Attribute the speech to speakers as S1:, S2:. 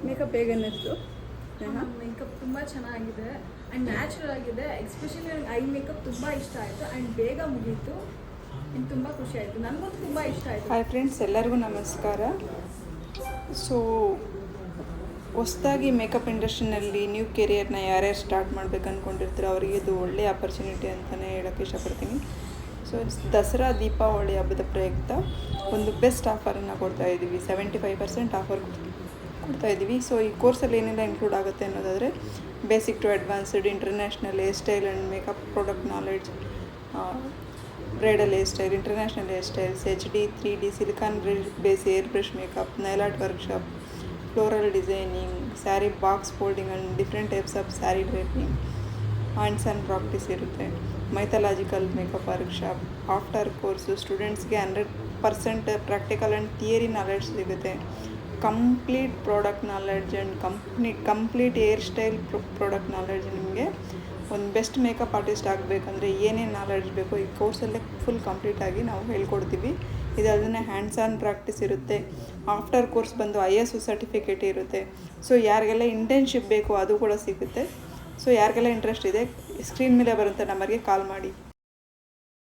S1: Makeup ಹೇಗೆ ಅನ್ನಿಸ್ತು?
S2: Makeup ತುಂಬ ಚೆನ್ನಾಗಿದೆ ಆ್ಯಂಡ್ ನ್ಯಾಚುರಲ್ ಆಗಿದೆ. ಎಸ್ಪೆಷಲಿ ನನಗೆ ಐ ಮೇಕಪ್ ತುಂಬ ಇಷ್ಟ ಆಯಿತು ಆ್ಯಂಡ್ ಬೇಗ ಮುಗೀತು. ನನಗೆ ತುಂಬ ಖುಷಿ ಆಯಿತು, ನನಗಂತೂ ತುಂಬ ಇಷ್ಟ ಆಯಿತು.
S1: ಹಾಯ್ ಫ್ರೆಂಡ್ಸ್, ಎಲ್ಲರಿಗೂ ನಮಸ್ಕಾರ. ಸೊ ಹೊಸದಾಗಿ ಮೇಕಪ್ ಇಂಡಸ್ಟ್ರಿನಲ್ಲಿ ನ್ಯೂ ಕೆರಿಯರ್ನ ಯಾರ್ಯಾರು ಸ್ಟಾರ್ಟ್ ಮಾಡಬೇಕು ಅಂದ್ಕೊಂಡಿರ್ತೀರೋ ಅವರಿಗೆ ಇದು ಒಳ್ಳೆಯ ಆಪರ್ಚುನಿಟಿ ಅಂತಲೇ ಹೇಳೋಕ್ಕೆ ಇಷ್ಟಪಡ್ತೀನಿ. ಸೊ ದಸರಾ ದೀಪಾವಳಿ ಹಬ್ಬದ ಪ್ರಯುಕ್ತ ಒಂದು ಬೆಸ್ಟ್ ಆಫರನ್ನು ಕೊಡ್ತಾಯಿದ್ದೀವಿ. 75% ಆಫರ್ ಕೊಡ್ತಾಯಿದ್ದೀವಿ. ಸೊ ಈ ಕೋರ್ಸಲ್ಲಿ ಏನೆಲ್ಲ ಇನ್ಕ್ಲೂಡ್ ಆಗುತ್ತೆ ಅನ್ನೋದಾದರೆ basic to advanced, international hair style and makeup product knowledge, bridal hair style, international hair styles, HD 3D silicone base air brush makeup, nail art workshop, floral designing, sari box folding and different types of sari draping, hands and practice ಇರುತ್ತೆ. Mythological makeup workshop, after course ಸ್ಟೂಡೆಂಟ್ಸ್ಗೆ 100% practical and theory knowledge ಸಿಗುತ್ತೆ. Complete product knowledge and complete hair style product knowledge. ನಿಮಗೆ ಒಂದು best makeup artist ಆಗಬೇಕಂದ್ರೆ ಏನೇನು knowledge ಬೇಕೋ ಈ ಕೋರ್ಸಲ್ಲೇ full ಕಂಪ್ಲೀಟಾಗಿ ನಾವು ಹೇಳ್ಕೊಡ್ತೀವಿ. ಇದಲ್ಲದೆ ಹ್ಯಾಂಡ್ಸ್ ಆನ್ ಪ್ರಾಕ್ಟೀಸ್ ಇರುತ್ತೆ. ಆಫ್ಟರ್ ಕೋರ್ಸ್ ಬಂದು ISO ಸರ್ಟಿಫಿಕೇಟ್ ಇರುತ್ತೆ. ಸೊ ಯಾರಿಗೆಲ್ಲ ಇಂಟರ್ನ್ಶಿಪ್ ಬೇಕು ಅದು ಕೂಡ ಸಿಗುತ್ತೆ. ಸೊ ಯಾರಿಗೆಲ್ಲ ಇಂಟ್ರೆಸ್ಟ್ ಇದೆ ಸ್ಕ್ರೀನ್ ಮೇಲೆ ಬರುವಂಥ ನಂಬರ್ಗೆ ಕಾಲ್ ಮಾಡಿ.